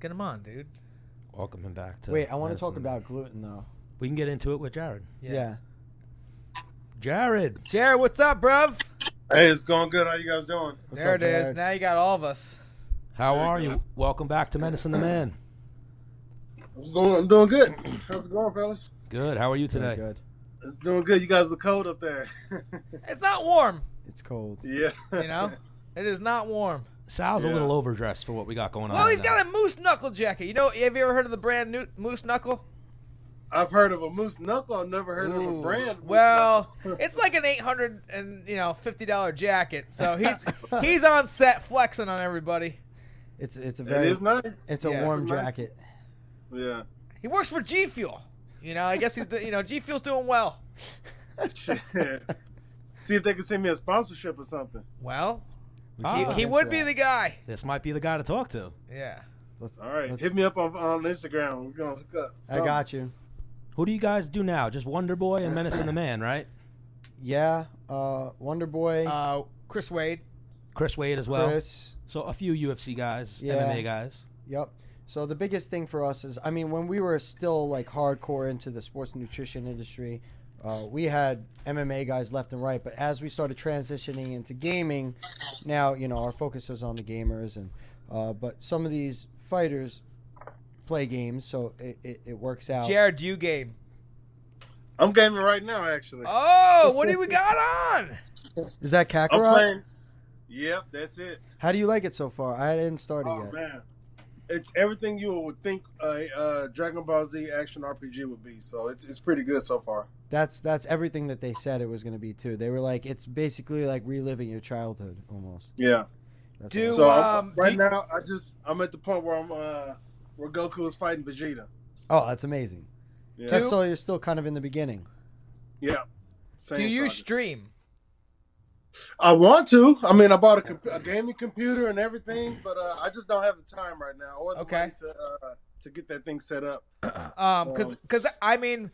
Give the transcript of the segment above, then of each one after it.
get him on, dude. Welcome him back to. Wait, I want to talk about gluten though. We can get into it with Jared. Yeah. Jared, what's up, bruv? Hey, it's going good. How you guys doing? What's There up, it is. Jared? Now you got all of us. how There you are go. you? Welcome back to Menace and the Man. I'm doing good. How's it going, fellas? Good. How are you today? Good. It's doing good. You guys look cold up there. It's not warm, It's cold. Yeah. you know? It is not warm. Sal's a Yeah. little overdressed for what we got going on. Well, he's right now. got a moose knuckle jacket. You know, have you ever heard of the brand Moose Knuckle? I've heard of a moose knuckle. I've never heard of a brand. Moose Well, knuckle. it's like an $850 jacket. So he's on set flexing on everybody. It's a it very is nice. it's a Yeah. warm It's a nice- jacket. Yeah. He works for G Fuel. You know, I guess G Fuel's doing well. Shit. See if they can send me a sponsorship or something. Well, Ah. he would be the guy. This might be the guy to talk to. Yeah. All right. Let's- Hit me up on Instagram. We're going to hook up. I got you. Who do you guys do now? Just Wonder Boy and Menace and the Man, right? Yeah. Wonder Boy. Chris Wade. Chris Wade as well. Chris. So a few UFC guys, Yeah. MMA guys. Yep. So the biggest thing for us is, I mean, when we were still like hardcore into the sports nutrition industry, we had MMA guys left and right. But as we started transitioning into gaming, now our focus is on the gamers, and but some of these fighters play games, so it works out. Jared, do you game? I'm gaming right now, actually. Oh, what do we got on? Is that I'm Kakarot? playing. Yep, that's it. How do you like it so far? I didn't start it Oh, yet. man. It's everything you would think a Dragon Ball Z action RPG would be. So it's pretty good so far. That's everything that they said it was going to be too. They were like, it's basically like reliving your childhood almost. Yeah. That's Do- awesome. So do you- now I'm at the point where where Goku is fighting Vegeta. Oh, that's amazing. Yeah. That's so you're still kind of in the beginning. Yeah. Same Do you saga. stream? I want to. I mean, I bought a gaming computer and everything, but I just don't have the time right now or the Okay. money to get that thing set up. Because I mean,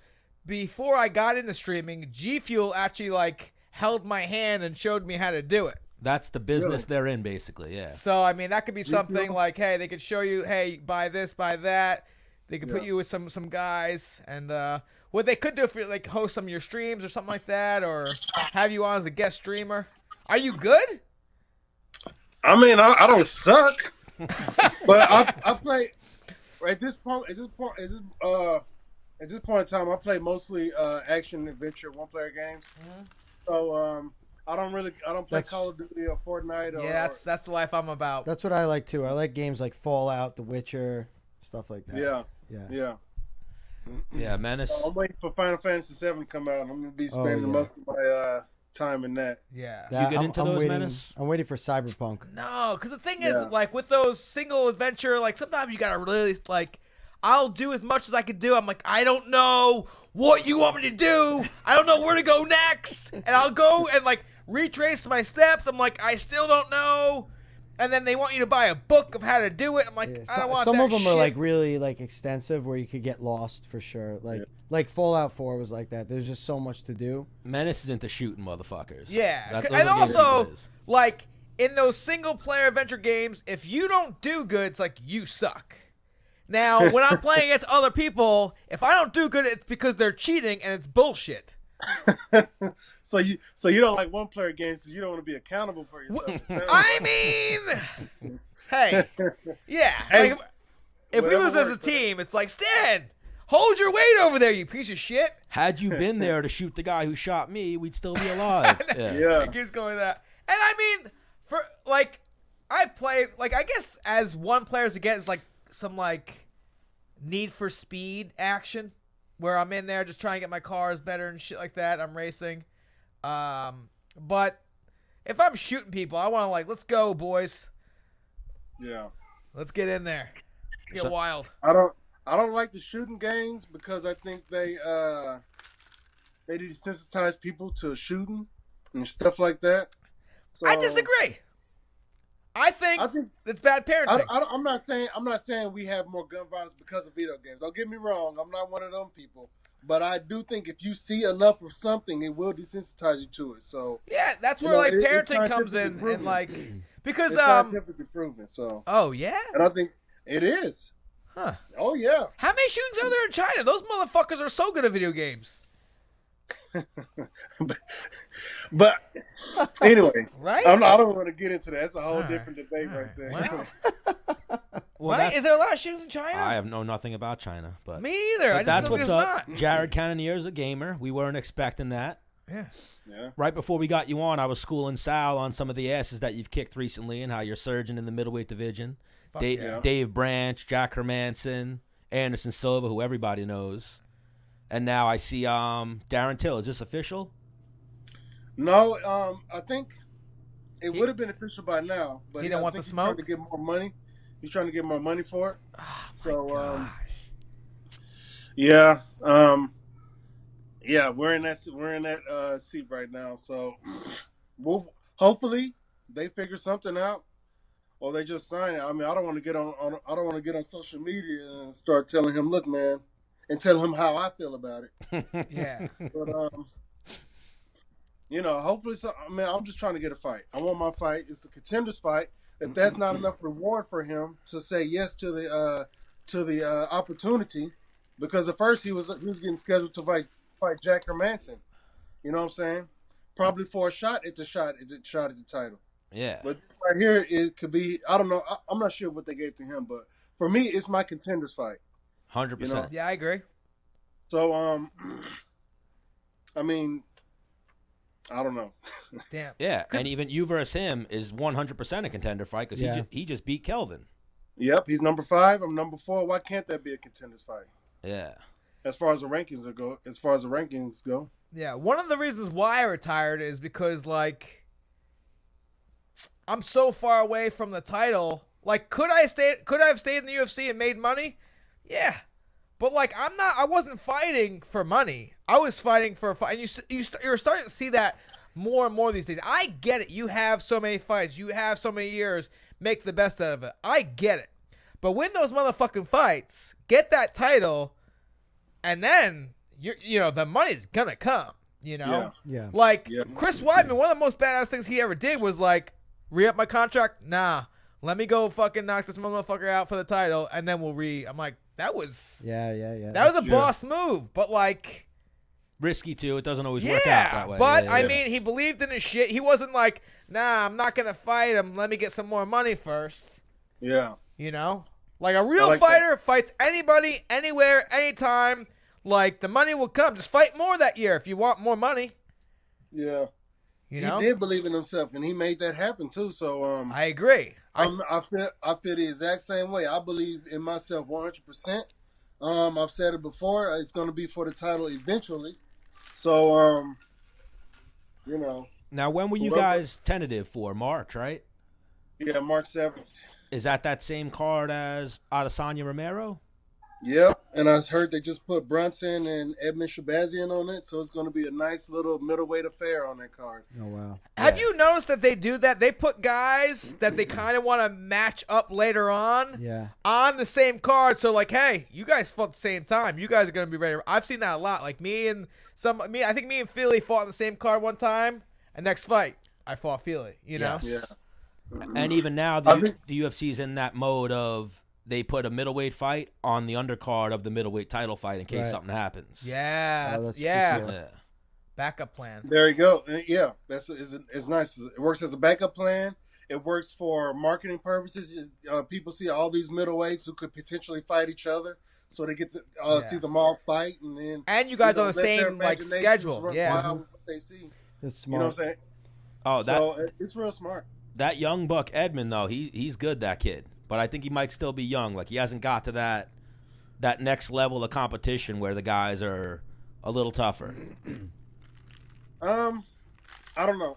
before I got into streaming, G Fuel actually like held my hand and showed me how to do it. That's the business they're in, basically. Yeah. So I mean, that could be something Fuel? like, hey, they could show you, hey, buy this, buy that. They could put Yeah. you with some guys, and what they could do if you like host some of your streams or something like that, or have you on as a guest streamer. Are you good? I mean, I don't suck, but I play at this point in time. I play mostly action adventure one player games. Mhm. So I don't play That's- Call of Duty or Fortnite. Or, Yeah, that's the life I'm about. That's what I like too. I like games like Fallout, The Witcher, stuff like that. yeah, Yeah. yeah. Yeah, Menace. I'm waiting for Final Fantasy VII to come out. I'm gonna be spending yeah. most of my time in that. Yeah. That- get into those, waiting, Menace? I'm waiting for Cyberpunk. No, because the thing is, Yeah. like with those single adventure, like sometimes you gotta really like. I'll do as much as I can do. I'm like, I don't know what you want me to do. I don't know where to go next, and I'll go and like retrace my steps. I'm like, I still don't know. And then they want you to buy a book of how to do it. I'm like, Yeah, I don't want some that of them shit. are like really like extensive where you could get lost for sure. Like Fallout 4 was like that. There's just so much to do. Menace is into shooting motherfuckers. Yeah, Those and are games also he plays. like in those single player adventure games, if you don't do good, it's like you suck. Now, when I'm playing against other people, if I don't do good, it's because they're cheating and it's bullshit. So you don't like one player games because you don't want to be accountable for yourself. It sounds I mean, hey, yeah. Hey, like, if we whatever lose as a works, team, it's like, Stan, hold your weight over there, you piece of shit. Had you been there to shoot the guy who shot me, we'd still be alive. Yeah. It keeps going that. And I mean, for like, I play like I guess as one player to get is like some like Need for Speed action where I'm in there just trying to get my cars better and shit like that. I'm racing, but if I'm shooting people, I want to like, let's go, boys. Yeah. Let's get in there. Let's get wild. I don't like the shooting games because I think they desensitize people to shooting and stuff like that. So I disagree. I think it's bad parenting. I'm not saying we have more gun violence because of video games. Don't get me wrong. I'm not one of them people. But I do think if you see enough of something, it will desensitize you to it. So yeah, that's you where know, like it's parenting comes scientifically in and proven. like because it's scientifically proven. So oh yeah. and I think it is. Huh. Oh yeah. How many shootings are there in China? Those motherfuckers are so good at video games. But anyway, Right? I don't want to get into that. That's a whole All right. different debate All right there. Wow. Well, Right? Is there a lot of shootings in China? I have know nothing about China, but Me either. I but just that's feel like what's there's up. not. Jared Cannonier is a gamer. We weren't expecting that. Yeah. Yeah. Right before we got you on, I was schooling Sal on some of the asses that you've kicked recently and how you're surging in the middleweight division. Fuck yeah. Dave Branch, Jack Hermanson, Anderson Silva, who everybody knows. And now I see Darren Till. Is this official? No, I think it would have been official by now, but He don't I want think the he's trying smoke? to get more money. He's trying to get more money for it. Oh, So, gosh. Yeah, yeah, we're in that seat right now. So, we'll hopefully they figure something out, or they just sign it. I mean, I don't want to get on social media and start telling him, look, man, and tell him how I feel about it. Yeah. But hopefully, I mean, I'm just trying to get a fight. I want my fight. It's a contenders fight. If that's not enough reward for him to say yes to the opportunity, because at first he was getting scheduled to fight Jack Hermanson. You know what I'm saying? Probably for a shot at the title. Yeah. But right here, it could be. I don't know. I'm not sure what they gave to him, but for me, it's my contenders fight. 100%. Yeah, I agree. So, I mean, I don't know. Damn. Yeah, and even you versus him is 100% a contender fight because Yeah. he just beat Kelvin. Yep, he's number 5. I'm number 4. Why can't that be a contenders fight? Yeah. As far as the rankings go. Yeah, one of the reasons why I retired is because, like, I'm so far away from the title. Like, could I have stayed in the UFC and made money? Yeah. But, like, I wasn't fighting for money. I was fighting for a fight. And you're starting to see that more and more these days. I get it. You have so many fights. You have so many years. Make the best out of it. I get it. But win those motherfucking fights, get that title, and then, the money's gonna come, Yeah. Like, Yeah. Chris Weidman, one of the most badass things he ever did was, like, re-up my contract. Nah, let me go fucking knock this motherfucker out for the title, and then I'm like, that was Yeah. that was a boss move, but, like, Risky, too. It doesn't always work out that way. but Yeah, I yeah. mean, he believed in his shit. He wasn't like, nah, I'm not gonna fight him. Let me get some more money first. Yeah. Like a real like fighter fights anybody, anywhere, anytime. Like, the money will come. Just fight more that year if you want more money. Yeah. He He did believe in himself, and he made that happen too. So I agree. I feel the exact same way. I believe in myself 100%. I've said it before. It's going to be for the title eventually. So Now, when were you guys tentative for? March, right? yeah, March 7th. Is that same card as Adesanya Romero? Yep, and I heard they just put Brunson and Edmen Shahbazyan on it, so it's going to be a nice little middleweight affair on that card. Oh wow. Have you noticed that they do that? They put guys that they kind of want to match up later on Yeah. on the same card. So, like, hey, you guys fought at the same time. You guys are going to be ready. I've seen that a lot. Like, I think me and Philly fought on the same card one time, and next fight, I fought Philly, Yes. Yeah. And even now, the UFC's in that mode of they put a middleweight fight on the undercard of the middleweight title fight in case Right. something happens. Yeah, Oh, that's yeah. true. Yeah. Backup plan. There you go. Yeah, it's nice. It works as a backup plan. It works for marketing purposes. People see all these middleweights who could potentially fight each other, so they get to see them all fight, and then And you guys on the let their same, like, imaginations schedule. run Yeah. wild with what they see. That's You know smart. what I'm saying? Oh, So it's real smart. that young buck Edmond though, he's good, that kid. But I think he might still be young. Like, he hasn't got to that next level of competition where the guys are a little tougher. I don't know.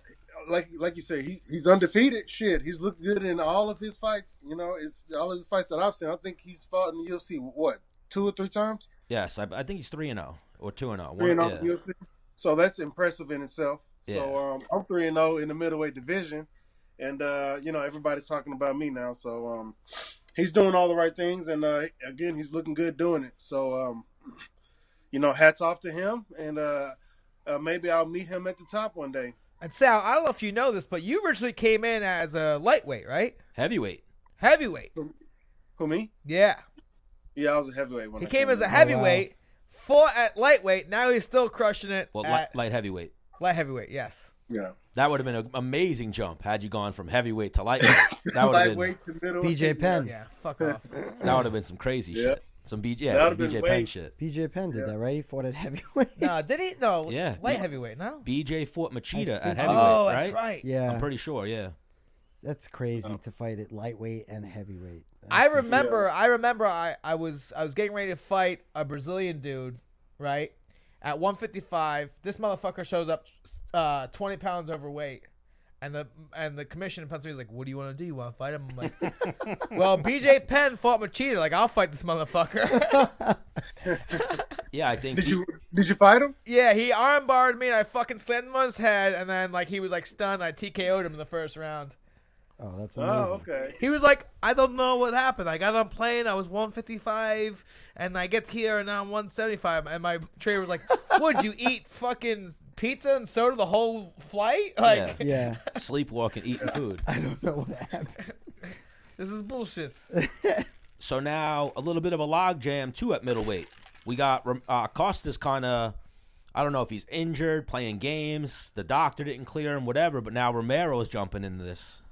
Like you say, he's undefeated. Shit, he's looked good in all of his fights. It's all of the fights that I've seen. I think he's fought in the UFC 2 or 3 times. Yes, I think he's 3-0 or 2-0. 3-0 in Yeah. the UFC. So that's impressive in itself. Yeah. So I'm 3-0 in the middleweight division, and everybody's talking about me now. So he's doing all the right things, and again, he's looking good doing it. So hats off to him, and maybe I'll meet him at the top one day. And Sal, I don't know if you know this, but you originally came in as a lightweight, right? Heavyweight. Heavyweight. Who, me? Yeah. Yeah, I was a heavyweight when He I came as a in. heavyweight, fought at lightweight. Now he's still crushing it Well, at light heavyweight. light heavyweight. Yes. Yeah. That would have been an amazing jump had you gone from heavyweight to lightweight. That would have been. Lightweight to middle. BJ Penn. Yeah. Fuck off. That would have been some crazy Yeah. shit. Some That some would've been BJ way- Penn shit. BJ Penn did Yeah. that, right? He fought at heavyweight. No, did he? No. Yeah. Light heavyweight. No. BJ fought Machida at think- heavyweight, Oh, right? that's right. Yeah, I'm pretty sure. Yeah. that's crazy to fight at lightweight and heavyweight. I That's- remember. I was getting ready to fight a Brazilian dude, right? At 155, this motherfucker shows up, 20 pounds overweight, and the commission in Pennsylvania is like, "What do you want to do? You want to fight him?" I'm like, "Well, BJ Penn fought Machida. Like, I'll fight this motherfucker." Yeah, I think. Did you fight him? Yeah, he armbarred me, and I fucking slammed him on his head, and then like he was like stunned. I TKO'd him in the first round. Oh, that's amazing. Oh, okay. He was like, I don't know what happened. I got on plane, I was 155, and I get here, and now I'm 175. And my trainer was like, would you eat fucking pizza and soda the whole flight? Like, Yeah, Sleepwalking, eating food. I don't know what happened. this is bullshit. So now a little bit of a logjam too at middleweight. We got Costa's kind of, I don't know if he's injured, playing games. The doctor didn't clear him, whatever. But now Romero's jumping into this.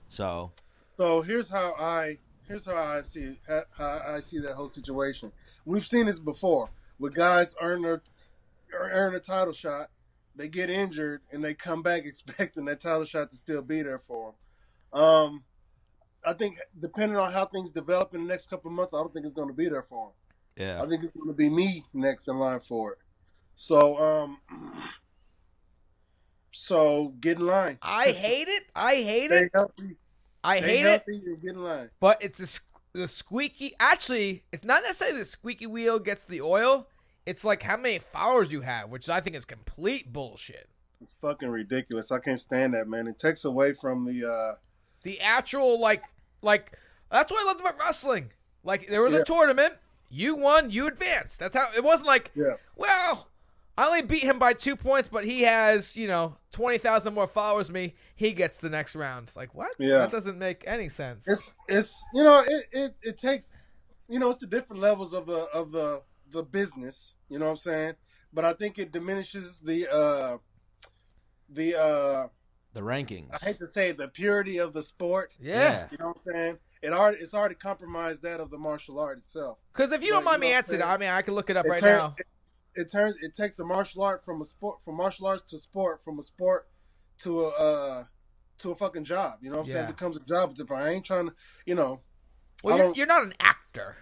So Here's how I see that whole situation. We've seen this before with guys earn a title shot, they get injured, and they come back expecting that title shot to still be there for them. I think depending on how things develop in the next couple of months, I don't think it's going to be there for them. yeah, I think it's going to be me next in line for it. So get in line. I hate it. I hate Stay it. healthy. I Stay hate it. healthy and get in line. But it's the squeaky. Actually, it's not necessarily the squeaky wheel gets the oil. It's like how many followers you have, which I think is complete bullshit. It's fucking ridiculous. I can't stand that, man. It takes away from The actual like that's what I loved about wrestling. Like there was Yeah. a tournament, you won, you advanced. That's how it wasn't like, Yeah. well, I only beat him by 2 points, but he has 20,000 more followers than me. He gets the next round. Like what? Yeah. That doesn't make any sense. It's it takes it's the different levels of the business, you know what I'm saying? But I think it diminishes the rankings. I hate to say it, the purity of the sport. Yeah. You know what I'm saying? It's already compromised that of the martial art itself. Because if you don't But, mind me you know what I'm answering, saying? I mean, I can look it up It right turns- now. It takes a martial art from martial arts to sport, from a sport to a fucking job. You know what I'm saying? Yeah. It becomes a job. If I ain't trying to, I Well, don't- you're not an actor.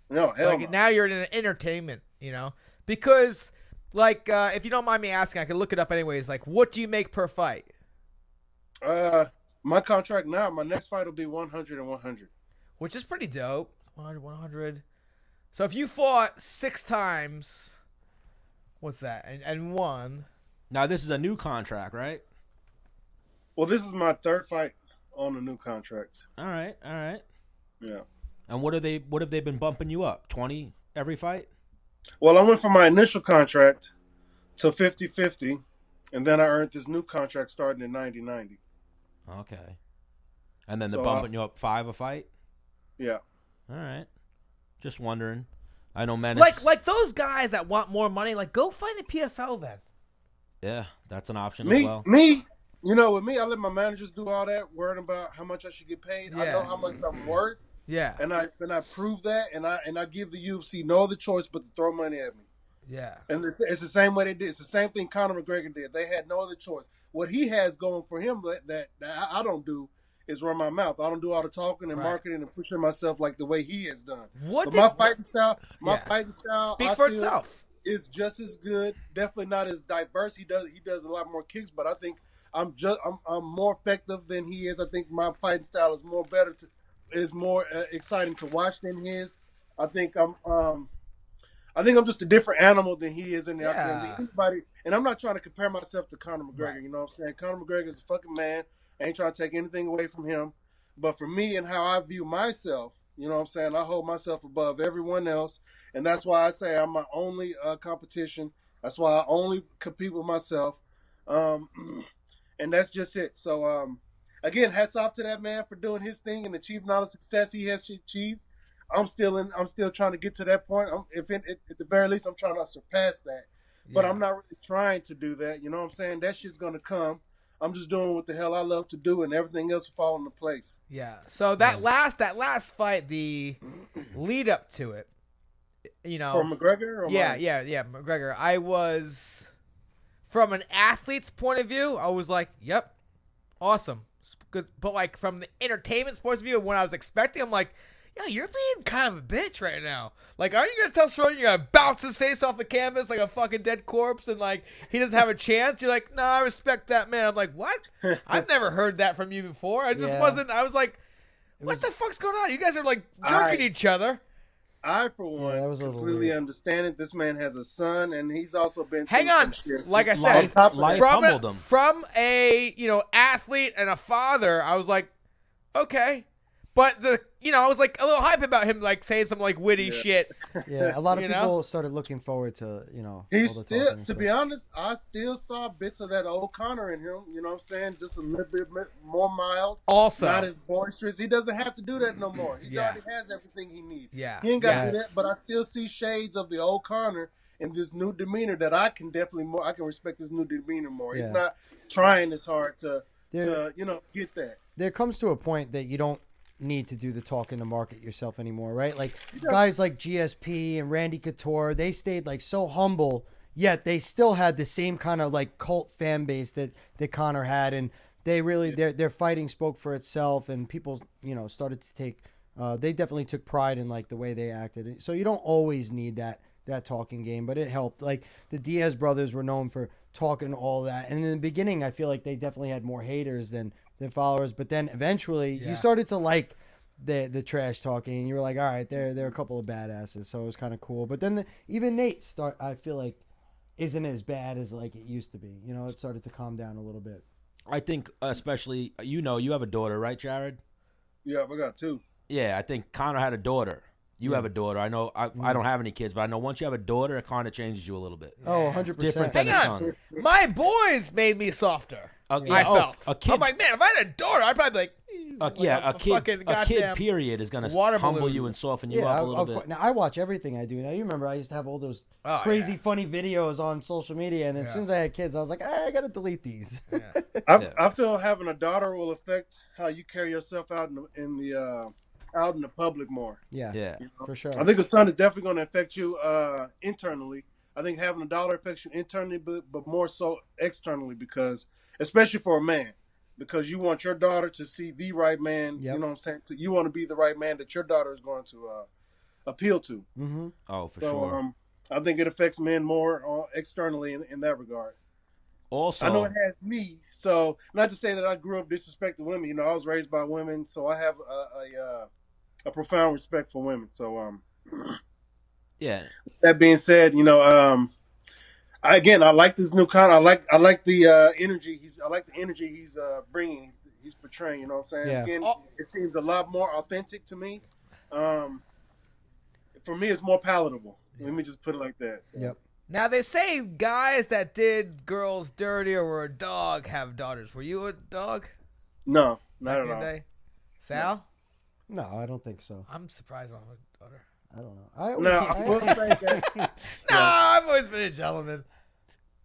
no, hell Like no. now you're in an entertainment, because like if you don't mind me asking, I can look it up anyways. Like, what do you make per fight? My contract now, my next fight will be 100 and 100. Which is pretty dope. 100, 100. So if you fought 6 times, what's that? And won. Now this is a new contract, right? Well, this is my third fight on the new contract. All right. Yeah. And what have they been bumping you up? 20 every fight? Well, I went from my initial contract to 50-50, and then I earned this new contract starting in 90-90. Okay. And then So, they're bumping you up 5 a fight? Yeah. All right. Just wondering. I know Menace. Like those guys that want more money, like go find a PFL then. Yeah, that's an option as well. With me, I let my managers do all that, worrying about how much I should get paid. I Yeah. know how much I'm worth, Yeah. and I prove that, and I give the UFC no other choice but to throw money at me. Yeah. And it's the same way they did. It's the same thing Conor McGregor did. They had no other choice. What he has going for him that I don't do is run my mouth. I don't do all the talking and Right. marketing and pushing myself like the way he has done. What But did my fighting style speaks I for feel itself. is just as good. Definitely not as diverse. He does a lot more kicks, but I think I'm more effective than he is. I think my fighting style is more exciting to watch than his. I think I'm just a different animal than he is in the Yeah. anybody. And I'm not trying to compare myself to Conor McGregor. Right. You know what I'm saying? Conor McGregor is a fucking man. I ain't trying to take anything away from him. But for me and how I view myself, you know what I'm saying? I hold myself above everyone else. And that's why I say I'm my only competition. That's why I only compete with myself. And that's just it. So, again, hats off to that man for doing his thing and achieving all the success he has achieved. I'm still trying to get to that point. At the very least, I'm trying to surpass that. But Yeah. I'm not really trying to do that. You know what I'm saying? That shit's gonna come. I'm just doing what the hell I love to do, and everything else will fall into place. Yeah. So that last fight, the lead up to it, you know. For McGregor, or Yeah, mine? yeah, McGregor. I was, from an athlete's point of view, I was like, yep, awesome. Good. But like from the entertainment sports view, when I was expecting, I'm like, yeah, you're being kind of a bitch right now. Like, are you gonna tell Strowman you're gonna bounce his face off the canvas like a fucking dead corpse and like he doesn't have a chance? You're like, no, I respect that man. I'm like, what? I've never heard that from you before. I just wasn't. I was like, what the fuck's going on? You guys are like jerking each other. I, for one, that was a little completely weird. understand it. This man has a son, and he's also been. Hang through on, some shit. like I said, Life from humbled him. from a athlete and a father, I was like, okay, but I was like a little hype about him, like saying some like witty shit. Yeah, a lot of You know? people started looking forward to He's all the still, talking and to stuff. be honest, I still saw bits of that old Conor in him. You know what I'm saying? Just a little bit more mild. Also, Not as boisterous. He doesn't have to do that no more. He Yeah. already has everything he needs. Yeah. He ain't got to Yes. do that, but I still see shades of the old Conor in this new demeanor that I can respect this new demeanor more. He's Yeah. not trying as hard to There- get that. There comes to a point that you don't need to do the talking to market yourself anymore, right? Like guys like GSP and Randy Couture, they stayed like so humble, yet they still had the same kind of like cult fan base that Conor had, and they really their fighting spoke for itself, and people started to take they definitely took pride in like the way they acted. So you don't always need that talking game, but it helped. Like the Diaz brothers were known for talking all that, and in the beginning I feel like they definitely had more haters than followers, but then eventually you started to like the trash talking, and you were like, all right, they're a couple of badasses, so it was kind of cool. But then even Nate I feel like isn't as bad as like it used to be. It started to calm down a little bit. I think especially you have a daughter, right, Jared? Yeah, I got two. Yeah, I think Conor had a daughter. You have a daughter. I know I don't have any kids, but I know once you have a daughter, it kind of changes you a little bit. Oh, 100%. Different than Hang a on. son. My boys made me softer. I felt. A kid, I'm like, man, if I had a daughter, I'd probably be like, a kid period is gonna water humble balloon. you and soften you up a little bit. Now I watch everything I do. Now you remember I used to have all those Oh, crazy funny videos on social media, and as soon as I had kids, I was like, I gotta delete these. I feel having a daughter will affect how you carry yourself out in the public more. Yeah, for sure. I think a son is definitely going to affect you internally. I think having a daughter affects you internally, but more so externally, because especially for a man, because you want your daughter to see the right man. Yep. You know what I'm saying? You want to be the right man that your daughter is going to appeal to. Mm-hmm. Oh, for So sure. I think it affects men more externally in that regard. Also, I know it has me. So not to say that I grew up disrespecting women. I was raised by women, so I have a profound respect for women. So yeah. that being said, I like this new Conor. I like the energy. I like the energy he's bringing. He's portraying. You know what I'm saying? Yeah. Again, it seems a lot more authentic to me. For me, it's more palatable. Let me just put it like that. So. Yep. Now they say guys that did girls dirty or were a dog have daughters. Were you a dog? No, not back at in your all. day? Sal? No, I don't think so. I'm surprised I don't have a daughter. I don't know. No, I will say that. No, I've always been a gentleman.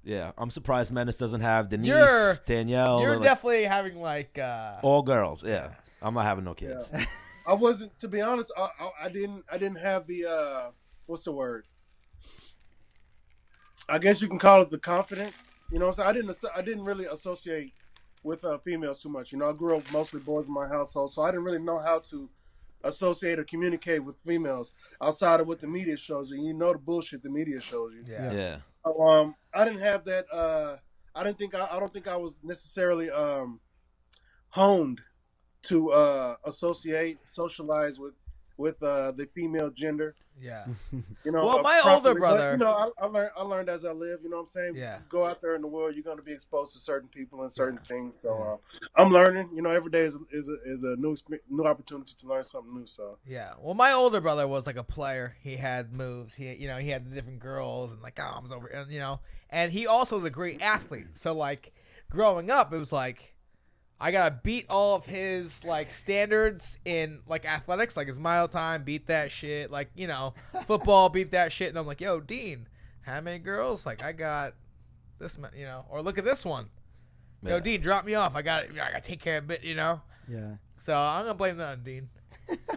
Yeah, I'm surprised Menace doesn't have Denise, Danielle. You're or, like, definitely having like all girls. Yeah, I'm not having no kids. Yeah. I wasn't, to be honest. I didn't have the what's the word? I guess you can call it the confidence. You know what I'm saying? I didn't really associate with females too much. I grew up mostly boys in my household, so I didn't really know how to associate or communicate with females outside of what the media shows you. The bullshit the media shows you. Yeah. So, I didn't have that. I don't think I was necessarily honed to socialize with the female gender. yeah. Well, my older brother. I learned as I live. You know what I'm saying? Yeah. You go out there in the world, you're going to be exposed to certain people and certain things. So I'm learning. Every day is a new opportunity to learn something new. So Yeah. Well, my older brother was like a player. He had moves. He had the different girls and like arms over, and and he also was a great athlete. So like growing up, it was like I gotta beat all of his like standards in like athletics, like his mile time, beat that shit. Like, you know, football, beat that shit. And I'm like, yo, Dean, how many girls? Like, I got this, you know, or look at this one. Yo, Yeah. Dean, drop me off. I gotta take care of it, you know. Yeah. So I'm gonna blame that on Dean.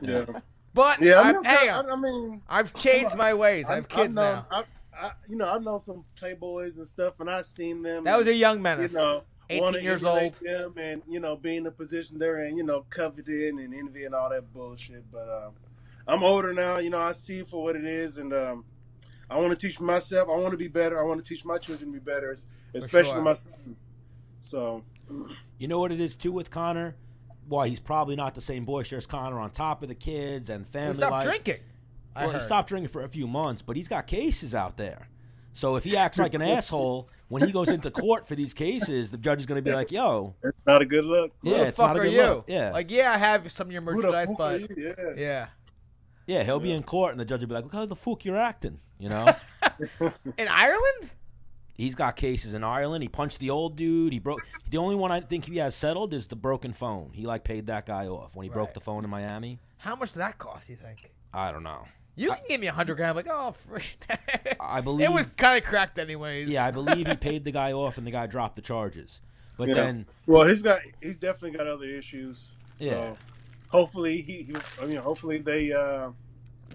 Yeah. But Yeah. I mean, I've changed my ways. I have kids now. I know some playboys and stuff, and I've seen them. That was a young Menace. You know, 18 years old. them and, you know, be in the position they're in, you know, coveting and envy and all that bullshit. But I'm older now, you know, I see it for what it is, and I want to teach myself. I want to be better. I want to teach my children to be better, especially sure. my son. So, You know what it is too with Conor? Why he's probably not the same boisterous Conor on top of the kids and family He stopped life. drinking. Well, he stopped drinking for a few months, but he's got cases out there. So if he acts like an asshole when he goes into court for these cases, the judge is going to be like, "Yo, it's not a good look. Who yeah, the it's fuck not a are good you? look." Yeah, Like, yeah, I have some of your Who the merchandise, fuck but are you? yeah. yeah, he'll be in court, and the judge will be like, "Look how the fuck you're acting," you know. In Ireland? He's got cases in Ireland. He punched the old dude. He broke. The only one I think he has settled is the broken phone. He like paid that guy off when he broke Right. the phone in Miami. How much did that cost, you think? I don't know. You can give me $100,000. Like, oh, I believe it was kind of cracked anyways. Yeah, I believe he paid the guy off, and the guy dropped the charges. But Yeah. then, Well, he's definitely got other issues. So Yeah. hopefully hopefully they we gotta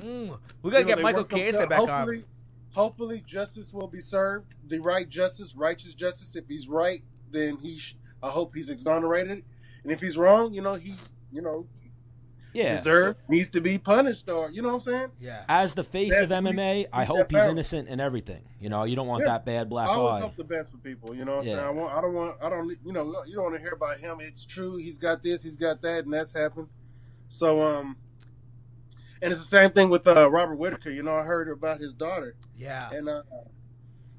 you know, get they Michael work themselves- Chiesa back on. Hopefully justice will be served. The right justice, righteous justice. If he's right, then I hope he's exonerated. And if he's wrong, you know, yeah, needs to be punished, or you know what I'm saying? Yeah. as the face That- of MMA, I he's hope that he's balance. innocent in everything. You know, you don't want Yeah. that bad black I always eye. hope the best for people. You know what I'm Yeah. saying? I don't, you know, you don't want to hear about him. It's true. He's got this, he's got that, and that's happened. So, and it's the same thing with Robert Whittaker. You know, I heard about his daughter, Yeah. and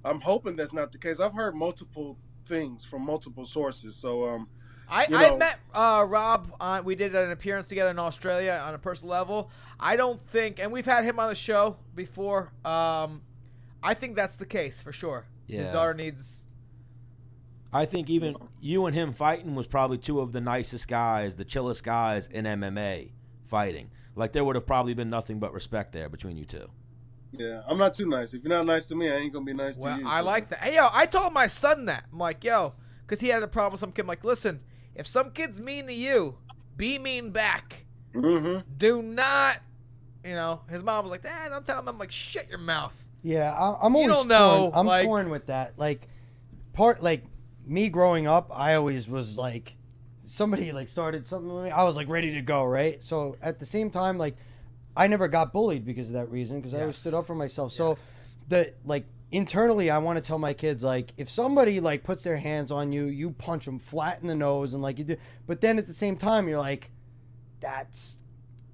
I'm hoping that's not the case. I've heard multiple things from multiple sources. So, I know- met Rob. We did an appearance together in Australia on a personal level. I don't think, and we've had him on the show before. I think that's the case for sure. His Yeah. daughter needs. I think even you and him fighting was probably two of the nicest guys, the chillest guys in MMA fighting. Like there would have probably been nothing but respect there between you two. yeah, I'm not too nice. If you're not nice to me, I ain't gonna be nice Well, to you. I So- like that. Hey, yo, I told my son that. I'm like, yo, because he had a problem with some kid. I'm like, listen, if some kid's mean to you, be mean back. Mhm. Do not, you know. His mom was like, Dad, don't tell him. I'm like, shut your mouth. Yeah, I'm always don't know, torn. I'm like- torn with that. Like, me growing up, I always was like, somebody like started something with me, I was like ready to go, right? So at the same time, like, I never got bullied because of that reason, because I always Yes. stood up for myself. So internally, I want to tell my kids, like, if somebody like puts their hands on you, you punch them flat in the nose, and like you do. But then at the same time, you're like, that's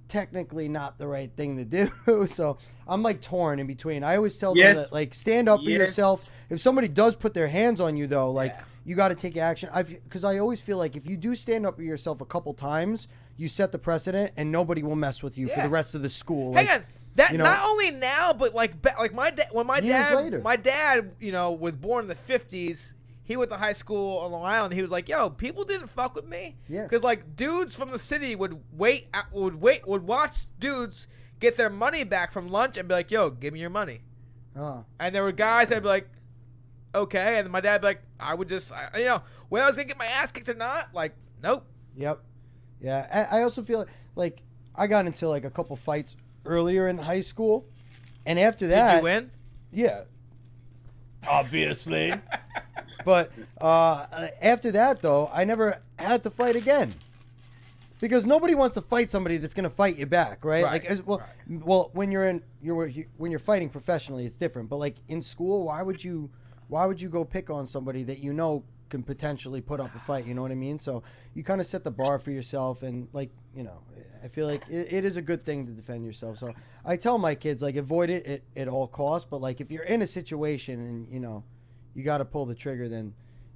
technically not the right thing to do. So I'm like torn in between. I always tell them Yes. that, like, stand up for Yes. yourself. If somebody does put their hands on you, though, like, Yeah. you got to take action. Because I always feel like if you do stand up for yourself a couple times, you set the precedent, and nobody will mess with you for Yeah. the rest of the school. Hang Like, on. That you know- not only now, but like my dad. When my Years dad, later. my dad, you know, was born in the '50s. He went to high school on Long Island. He was like, "Yo, people didn't fuck with me." Yeah. Because like dudes from the city would watch dudes get their money back from lunch and be like, "Yo, give me your money." And there were guys that'd be like, "Okay," and then my dad'd be like, "I would just, you know, whether I was gonna get my ass kicked or not, like, nope." Yep. Yeah. I also feel like I got into like a couple fights earlier in high school, and after that, Did you win? Yeah. Obviously. But after that, though, I never had to fight again. Because nobody wants to fight somebody that's going to fight you back, right? Right, Well, when you're fighting professionally, it's different. But like in school, why would you go pick on somebody that you know can potentially put up a fight? You know what I mean? So you kind of set the bar for yourself, and like, you know, I feel like it is a good thing to defend yourself. So I tell my kids, like, avoid it at all costs. But like if you're in a situation and you know you got to pull the trigger, then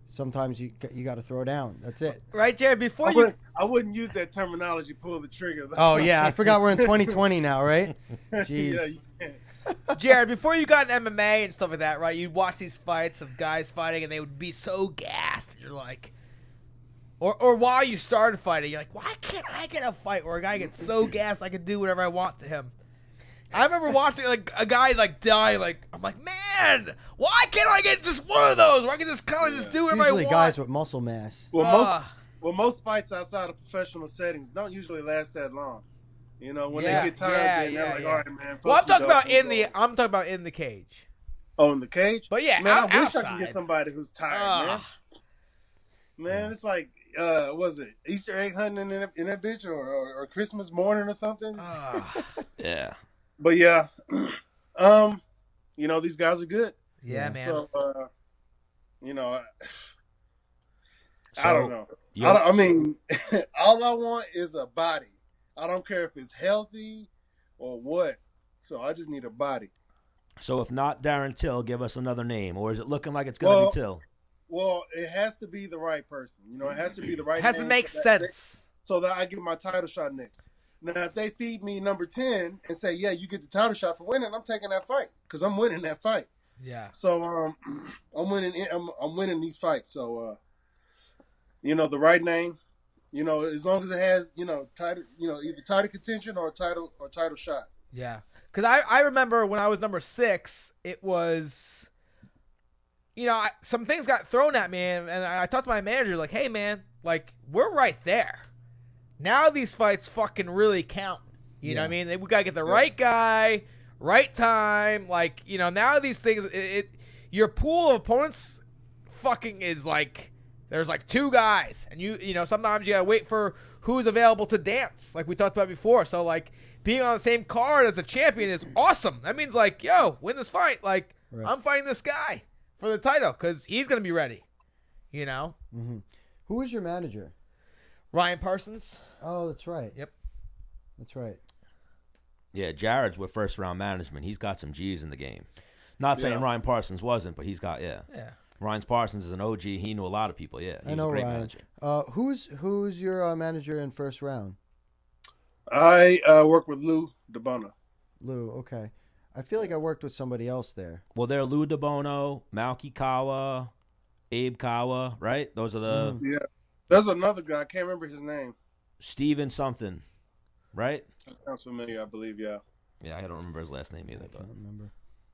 sometimes you got to throw down. That's it. Right, Jared. Before you, I wouldn't use that terminology. Pull the trigger. Though. Oh yeah, I forgot we're in 2020 now, right? Jeez. Yeah, you can't. Jared, before you got in MMA and stuff like that, right? You'd watch these fights of guys fighting, and they would be so gassed. You're like, Or while you started fighting, you're like, why can't I get a fight where a guy gets so gassed I can do whatever I want to him? I remember watching like a guy like die. Like I'm like, man, why can't I get just one of those where I can just kind of just do whatever I Usually want? guys with muscle mass. Well, most fights outside of professional settings don't usually last that long. You know, when they get tired, they're like, all right, man. Well, I'm talking about in the cage. Oh, in the cage? But yeah, man, I wish outside. I could get somebody who's tired, man. Man, it's like, was it Easter egg hunting in that bitch or Christmas morning or something? Yeah. But yeah, you know, these guys are good. Yeah, man. So, you know, I don't know. Yeah. I mean, all I want is a body. I don't care if it's healthy or what. So I just need a body. So if not Darren Till, give us another name, or is it looking like it's gonna be Till? Well, it has to be the right person. You know, it has to be the right. It has to make sense. So that I get my title shot next. Now, if they feed me number 10 and say, "Yeah, you get the title shot for winning," I'm taking that fight because I'm winning that fight. Yeah. So I'm winning. I'm winning these fights. So you know, the right name. You know, as long as it has, you know, title. You know, either title contention or title shot. Yeah. Because I remember when I was number 6, it was, you know, some things got thrown at me, and I talked to my manager, like, hey, man, like, we're right there. Now these fights fucking really count. You know what I mean? We got to get the right guy, right time. Like, you know, now these things, your pool of opponents fucking is like, there's like 2 guys. And you know, sometimes you got to wait for who's available to dance, like we talked about before. So, like, being on the same card as a champion is awesome. That means, like, yo, win this fight. Like, I'm fighting this guy for the title because he's going to be ready, you know? Mm-hmm. Who is your manager? Ryan Parsons. Oh, that's right. Yep. That's right. Yeah, Jared's with first-round management. He's got some G's in the game. Not saying Ryan Parsons wasn't, but he's got, Yeah. Ryan Parsons is an OG. He knew a lot of people, He I know was a great Ryan. manager. Who's your manager in first round? I work with Lou DeBono. Lou, okay. I feel like I worked with somebody else there. Well, they're Lou DeBono, Malky Kawa, Abe Kawa, right? Those are the Yeah. There's another guy. I can't remember his name. Steven something, right? That sounds familiar, I believe, yeah. Yeah, I don't remember his last name either. I don't remember.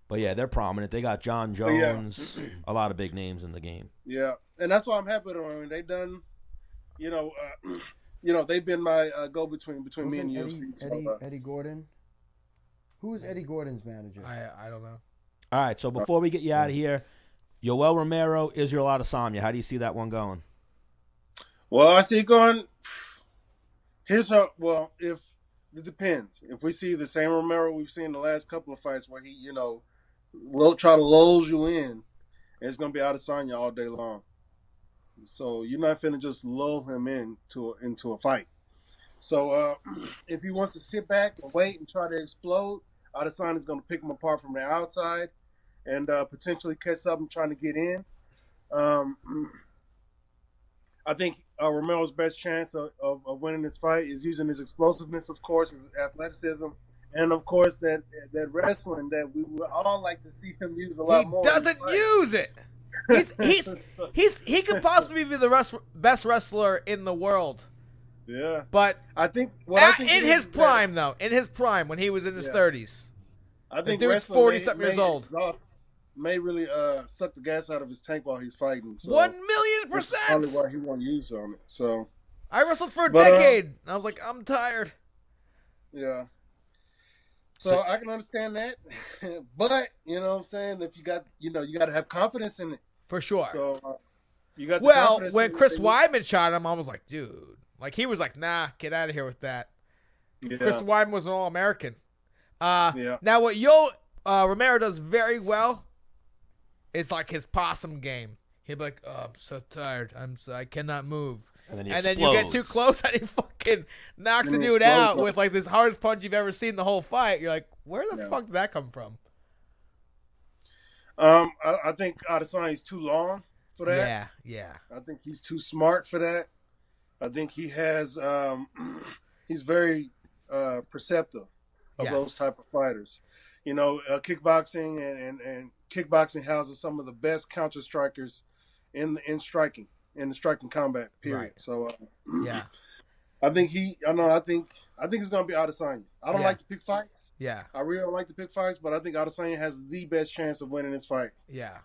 But yeah, they're prominent. They got John Jones, a lot of big names in the game. Yeah, and that's why I'm happy with them. I mean, they done, you know, they've been my go-between between me and UFC. Eddie Gordon? Who is Eddie Gordon's manager? I don't know. All right, so before we get you out of here, Yoel Romero, Israel Adesanya. How do you see that one going? Well, I see it going. Well, if it depends. If we see the same Romero we've seen the last couple of fights where he, you know, try to lull you in, it's going to be Adesanya all day long. So you're not finna just lull him into a fight. So if he wants to sit back and wait and try to explode, Adesanya's going to pick him apart from the outside and potentially catch something trying to get in. I think Romero's best chance of winning this fight is using his explosiveness, of course, his athleticism, and of course that wrestling that we would all like to see him use a lot more. He doesn't use it. He could possibly be the best wrestler in the world. Yeah, but I think in his prime, when he was in his 30s, I think the dude's 40-something years old. May really suck the gas out of his tank while he's fighting. So 1,000,000%. That's probably why he won't use on it. So I wrestled for a decade. And I was like, I'm tired. Yeah. So I can understand that, but you know what I'm saying. If you got you got to have confidence in it for sure. So you got when Chris Weidman shot him, I was like, dude, like he was like, nah, get out of here with that. Yeah. Chris Weidman was an All-American. Now what Yoel Romero does very well is like his possum game. He'd be like, oh, I'm so tired. I cannot move. And then you get too close and he fucking knocks the dude out with like this hardest punch you've ever seen the whole fight. You're like, where the fuck did that come from? I think Adesanya's too long for that. Yeah. I think he's too smart for that. I think he has he's very perceptive of those type of fighters. You know, kickboxing and kickboxing houses some of the best counter strikers in striking. in the striking combat. Period. Right. So Yeah. I think it's gonna be Adesanya. I don't Yeah. like to pick fights. Yeah. I really don't like to pick fights, but I think Adesanya has the best chance of winning this fight. Yeah.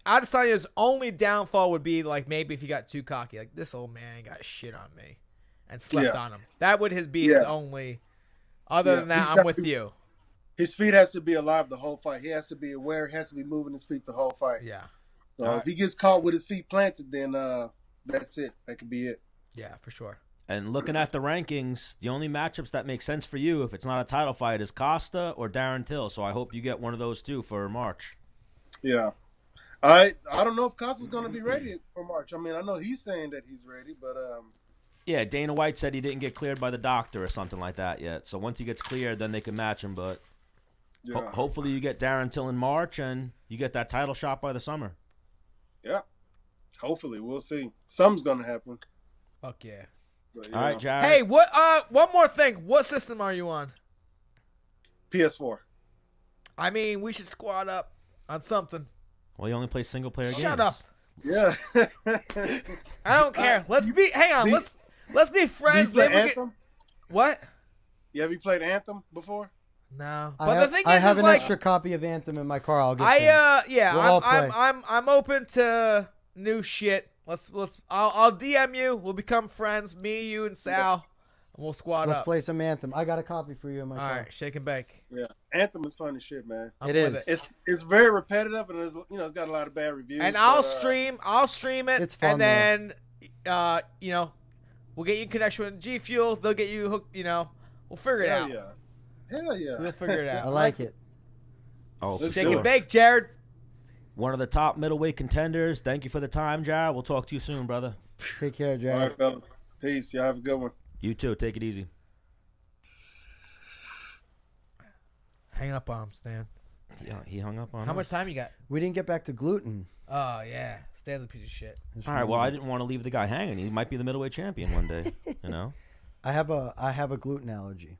Adesanya's only downfall would be like maybe if he got too cocky, like this old man ain't got shit on me, and slept on him. That would be his only. Other than that, I'm with you. His feet has to be alive the whole fight. He has to be aware. He has to be moving his feet the whole fight. Yeah. So if he gets caught with his feet planted, then that's it. That could be it. Yeah, for sure. And looking at the rankings, the only matchups that make sense for you, if it's not a title fight, is Costa or Darren Till. So I hope you get one of those two for March. Yeah. I don't know if Costa's going to be ready for March. I mean, I know he's saying that he's ready, but yeah, Dana White said he didn't get cleared by the doctor or something like that yet. So once he gets cleared, then they can match him. But hopefully you get Darren Till in March and you get that title shot by the summer. Yeah. Hopefully. We'll see. Something's going to happen. Fuck yeah. But, All right, Jared. Hey, what? One more thing. What system are you on? PS4. I mean, we should squad up on something. Well, you only play single player games. Shut up. Yeah. I don't care. Let's be. Hang on. Let's be friends. Do you play Maybe Anthem? What? Yeah, have you played Anthem before? No. I But have, the thing I is, have an like, extra copy of Anthem in my car. I'll get to it. yeah, We'll all play. I'm open to new shit. I'll DM you. We'll become friends. Me, you, and Sal, and we'll squad Let's up. play some Anthem. I got a copy for you in my All car. right, shake and bake. Yeah. Them is fun as shit, man. I'm It with is. It's very repetitive and it's got a lot of bad reviews. And but, I'll stream it. It's fun, and then we'll get you in connection with G Fuel. They'll get you hooked. We'll figure it Hell out. yeah. Hell yeah. We'll figure it I out. like it. Oh, for Let's Shake do sure. and bake, Jared. One of the top middleweight contenders. Thank you for the time, Jared. We'll talk to you soon, brother. Take care, All Jared. right, fellas. Peace. Y'all have a good one. You too. Take it easy. Hang up on him, Stan. Yeah, he hung up on How us. much time you got? We didn't get back to gluten. Oh yeah, Stan's a piece of shit. All right. Well, I didn't want to leave the guy hanging. He might be the middleweight champion one day. I have a gluten allergy.